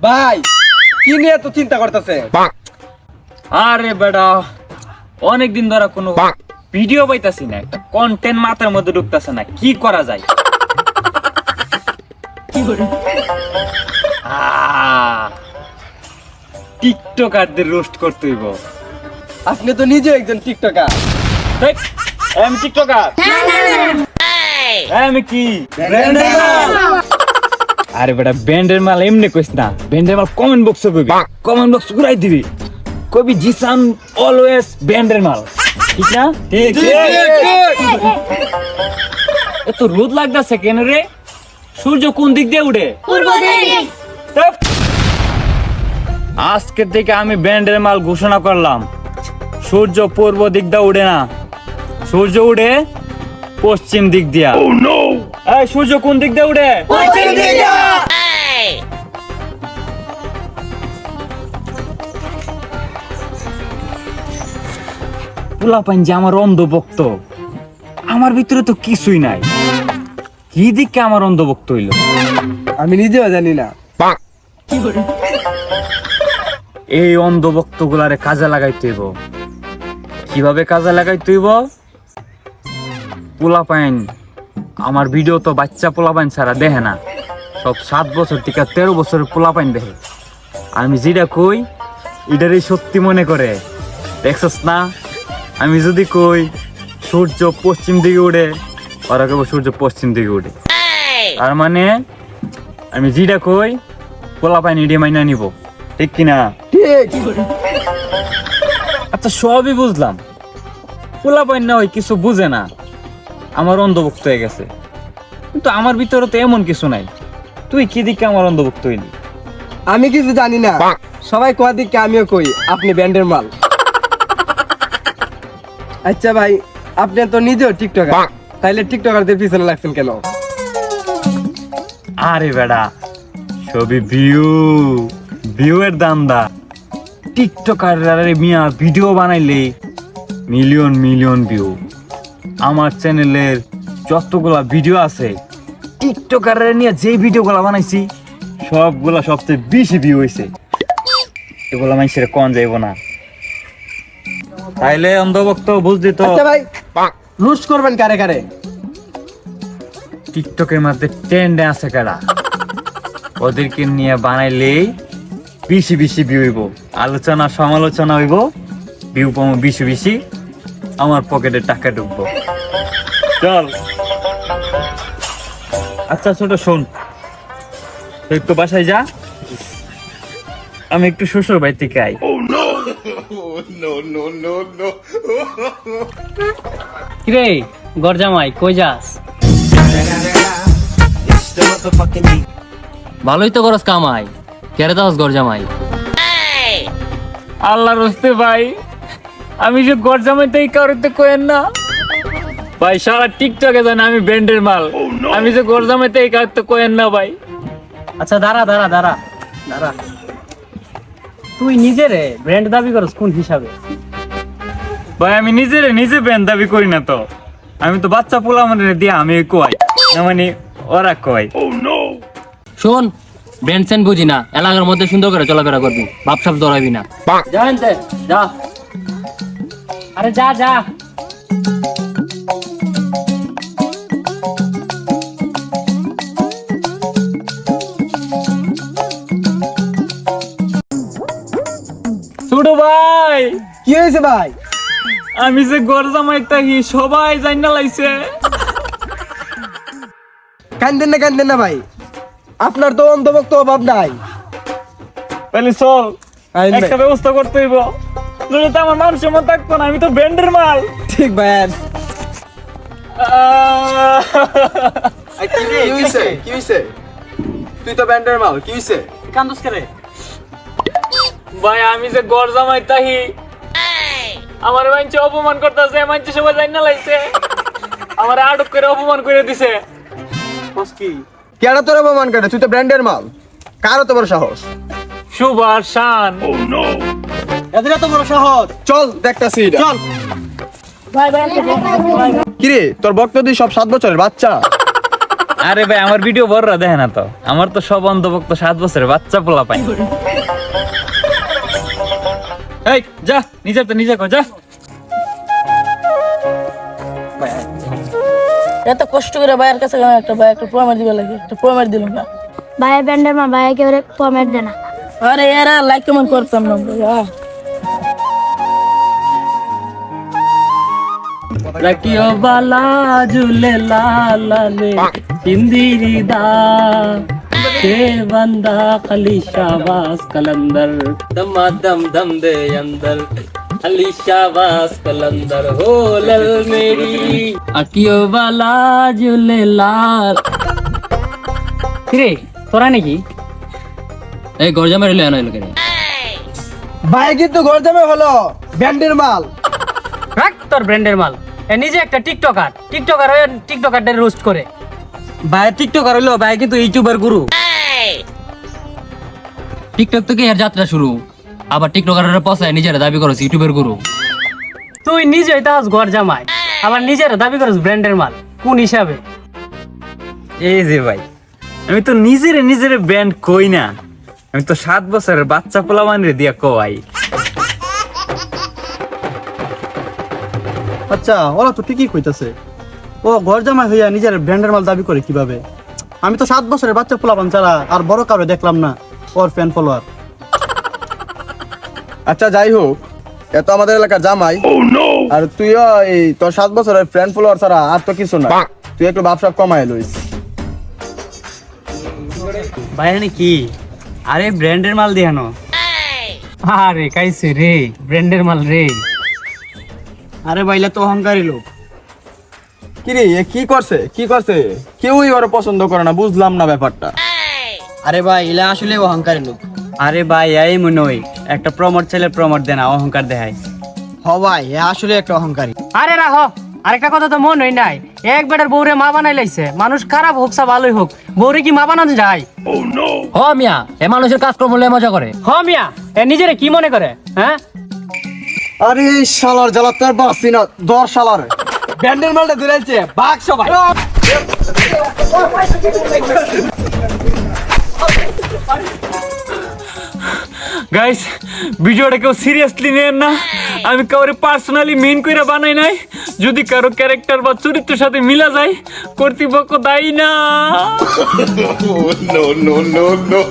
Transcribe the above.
ভাই কি নিয়ে এত চিন্তা করতেছে? আরে বেটা অনেকদিন ধরে কোনো ভিডিও পাইতাছি না, একটা কন্টেন্ট মাথার মধ্যে ঢুকতেছে না, কি করা যায়? টিকটকারদের রোস্ট করতে হইব। আপনি তো নিজে একজন টিকটকার। ধ্যাৎ, আমি টিকটকার? আমি কি আরে বেটা ব্যান্ডের মাল এমনি কইস না, ব্যান্ডের মাল কমেন্ট বক্সে কইবি, কমেন্ট বক্স ঘুরাই দিবি, কবি জিসান অলওয়েজ ব্যান্ডের মাল, ঠিক না? ঠিক। এত রোদ লাগতাছে কেন রে? সূর্য কোন দিক দিয়ে উঠে? পূর্ব দিক। ধ্যাৎ। আজকে থেকে আমি ব্যান্ডের মাল ঘোষণা করলাম, সূর্য পূর্ব দিক দিয়ে উঠে না, সূর্য উঠে পশ্চিম দিক দিয়া। এই সূর্য কোন দিক দিয়ে উঠে? পশ্চিম দিক। পোলাপাইন যে আমার অন্ধভক্ত, আমার ভিতরে তো কিছুই নাই, কি দিকে আমার অন্ধভক্ত হইল আমি নিজেও জানি না। এই অন্ধভক্ত গুলারে কাজে লাগাইতে হইব। কিভাবে কাজে লাগাইতে হইব? পোলাপাইন আমার ভিডিও তো বাচ্চা পোলাপাইন ছাড়া দেখে না, সব 7 বছর থেকে 13 বছরের পোলাপাইন দেখে। আমি যেটা কই এটারই সত্যি মনে করে, দেখছস না? আমি যদি কই সূর্য পশ্চিম দিকে উঠে, ওরা কেবল সূর্য পশ্চিম দিকে উঠে, তার মানে আমি যেটা কই পোলাপাইন এডি মাইনা নিব, ঠিক কিনা? ঠিক। আচ্ছা সবই বুঝলাম, পোলাপাইন না ওই কিছু বুঝে না, আমার অন্ধভুক্ত হয়ে গেছে, কিন্তু আমার ভিতরে তো এমন কিছু নাই। তুই কি দিকে আমার অন্ধভুক্ত হইলি? আমি কিছু জানি না, সবাই কোয়া দিকে আমিও কই আপনি ব্যান্ডের মাল। আচ্ছা ভাই, আপনি তো নিজেও টিকটকার, তাইলে টিকটকারদের পিছনে লাগছেন কেন? আরে বেড়া সবই ভিউ এর দান্দা। টিকটকার মিয়া ভিডিও বানাইলে মিলিয়ন মিলিয়ন ভিউ। আমার চ্যানেলের যতগুলা ভিডিও আছে টিকটকার নিয়ে যে ভিডিওগুলা বানাইছি সবগুলা সবচেয়ে বেশি ভিউ হয়েছে। এগুলা মানুষের কন যাইব না, তাইলে অন্ধভক্ত বুঝলি তো? আচ্ছা ভাই, লুজ করবেন কারে কারে? টিকটকের মধ্যে ট্রেন্ডে আছে কারা, ওদেরকে নিয়ে বানাইলেই বেশি বেশি ভিউ হইব, আলোচনা সমালোচনা হইব, ভিউ পাবো বেশি বেশি, আমার পকেটে টাকা ঢুকবো। চল। আচ্ছা ছোট শোন, তুই একটু বাসায় যা, আমি একটু শ্বশুর বাড়ি থেকে আই। কিরে গরজামাই কই যাস? ভালোই তো করস কামাই, কেড়ে দাস গরজামাই? আল্লাহর হস্তে ভাই, আমি যে গরজামাইতেই কারোতে কইেন না ভাই, সারা টিকটকে জানে আমি ব্যান্ডের মাল, আমি যে গরজামাইতেই কারোতে কইেন না ভাই। আচ্ছা দাঁড়া দাঁড়া দাঁড়া দাঁড়া, তুই নিজে রে ব্র্যান্ড দাবি করস কোন হিসাবে? ভাই আমি নিজে ব্যান্ড দাবি করি না তো, আমি তো বাচ্চা পোলা মানে দিয়ে আমি কই না, মানে ওরা কয়। শোন, ব্র্যান্ড সেন বুঝি না, এলাকার মধ্যে সুন্দর করে চলাফেরা করবি, ভাবসাব দৌড়াবি না। জানতে যা, আরে যা যা। ছোট ভাই, কি হয়েছে ভাই? আমি যে গরজামাইটা হি সবাই জান্না লাইছে। কান্দেন না ভাই, আপনার তো অন্ধভক্ত অভাব নাই। তাহলে চল আইন ভাই। একটা ব্যবস্থা করতে হইব, নইলে তো আমার মানুষের মন থাকতো না, আমি তো ব্যান্ডের মাল। ঠিক ভাই। কি হইছে? তুই তো ব্যান্ডের মাল, কি হইছে? কান্দুস করে ভাই আমি যে গরজামাইটা হি, আমার মানছে অপমান করতেছে, মানছে সবাই জান্না লাইছে, আমার আটক করে অপমান করে দিছে। কি কেডা তোর অপমান করে? তুই তো ব্র্যান্ডের মাল, কার তো বড় সাহস? সুভাষ শান। এদের এত বড় সাহস? চল দেখতাছি এটা। চল। ভাই ভাই কিরে তোর বক্ত তুই সব 7 বছরের বাচ্চা? আরে ভাই আমার ভিডিও বড়রা দেখে না তো, আমার তো সব অন্ধভক্ত 7 বছরের বাচ্চা পোলা পাই। এই যা নিজে কর যা। এত কষ্ট করে ভাইয়ের কাছে গেলাম, একটা প্রমাণ দিবে লাগে, একটা প্রমাণ দিলাম না। ভাইয়া ব্যান্ডের মা ভাইয়া কেউ পমেট দেয় না। আরে এরা লাইক কেমন করতাম না ভাইয়া। রাখিও বালা ঝুলে লালে সিন্দিরি দা সে বন্দা খালি শাবাস কলंदर दमा दम दम दे अंदर খালি শাবাস কলंदर हो लल मेरी আকিও বালা ঝুলে লাল। রে তোরা নাকি এই গরজা মেরে লয় না লোকে ভাই কিন্তু গরজামে হলো ব্র্যান্ডের মাল। রাখ তোর ব্র্যান্ডের মাল। এ নিজে একটা টিকটকার হয়ে টিকটকারদের রোস্ট করে। ভাই টিকটকার হইলো, ভাই কিন্তু ইউটিউবার গুরু। টিকটক থেকে এর যাত্রা শুরু, আবার টিকটকাররা পছায় নিজেরা দাবি করছে ইউটিউবের গুরু। তুই নিজেই তাহাস ঘর জামাই, আবার নিজের দাবি করিস ব্র্যান্ডের মাল, কোন হিসাবে? এই যে ভাই আমি তো নিজের ব্র্যান্ড কই না, আমি তো 7 বছরের বাচ্চা পোলা মানে দিয়া কই। আচ্ছা ওরা তো ঠিকই কইতাছে, ও ঘর জামাই হইয়া নিজের ব্র্যান্ডের মাল দাবি করে কিভাবে? আমি তো 7 বছরের বাচ্চা পোলাপান ছাড়া আর বড় কাউরে দেখলাম না ওর ফ্যান ফলোয়ার। আচ্ছা যাই হোক, এত আমাদের এলাকার জামাই, আর তুইও এই তোর 7 বছরের ফ্রেন্ড ফলোয়ার ছাড়া আর তো কিছু না। তুই একটু ব্যবসা কমাই লইস। বাইরে কি? আরে ব্র্যান্ডের মাল দিয়ানো। আরে কাইছে রে ব্র্যান্ডের মাল রে। আরে বাইলা তো অহংকারী লোক। কিরে এ কি করছে? কেউই ওরা পছন্দ করে না, বুঝলাম না ব্যাপারটা। আরে ভাই এলা আসলে অহংকারী লোক। আরে ভাই এই মনে হয় একটা প্রমোট ছেলে প্রমোট দেনা অহংকার দেখায়। হ ভাই এ আসলে একটা অহংকারী। আরে রাখো, আরেকটা কথা তো মন হয় নাই, এক বেটার বউরে মা বানাই লাইছে। মানুষ খারাপ হোক সা ভালোই হোক, বউরে কি মা বানানো যায়? হ মিয়া, এ মানুষের কাজকর্ম লয়ে মজা করে। হ মিয়া, এ নিজেরে কি মনে করে? হ্যাঁ আরে এই শালার জ্বালা তোর বাসি না, দর শালার ব্যান্ডের মালটা দিলাইছে ভাগ সবাই। গাইস ভিডিওটা কেউ সিরিয়াসলি নেন না, আমি কাউরে পার্সোনালি মেইন কইরা বানাই নাই। যদি কারো ক্যারেক্টার বা চরিত্রের সাথে মিলা যায়, কর্তৃপক্ষ দায়ী না। no.